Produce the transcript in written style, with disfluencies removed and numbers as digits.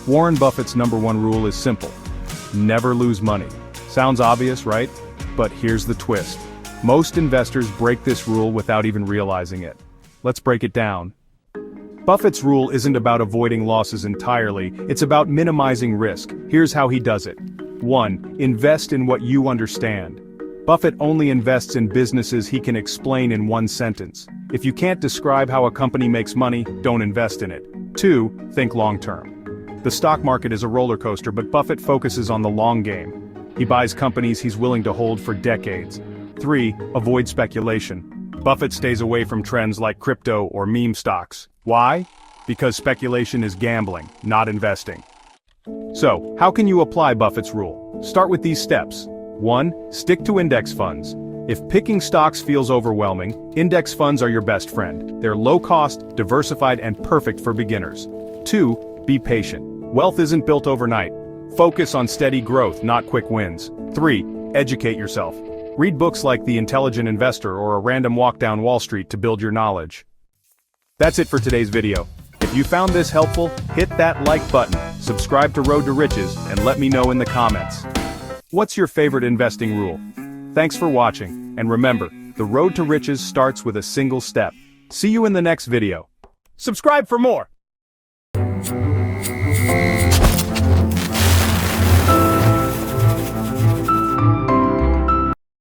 Warren Buffett's #1 rule is simple. Never lose money. Sounds obvious, right? But here's the twist. Most investors break this rule without even realizing it. Let's break it down. Buffett's rule isn't about avoiding losses entirely, it's about minimizing risk. Here's how he does it. 1. Invest in what you understand. Buffett only invests in businesses he can explain in one sentence. If you can't describe how a company makes money, don't invest in it. 2. Think long-term. The stock market is a roller coaster, but Buffett focuses on the long game. He buys companies he's willing to hold for decades. 3. Avoid speculation. Buffett stays away from trends like crypto or meme stocks. Why? Because speculation is gambling, not investing. So, how can you apply Buffett's rule? Start with these steps. 1. Stick to index funds. If picking stocks feels overwhelming, index funds are your best friend. They're low-cost, diversified, and perfect for beginners. 2. Be patient. Wealth isn't built overnight. Focus on steady growth, not quick wins. 3. Educate yourself. Read books like The Intelligent Investor or A Random Walk Down Wall Street to build your knowledge. That's it for today's video. If you found this helpful, hit that like button, subscribe to Road to Riches, and let me know in the comments. What's your favorite investing rule? Thanks for watching, and remember, the road to riches starts with a single step. See you in the next video. Subscribe for more!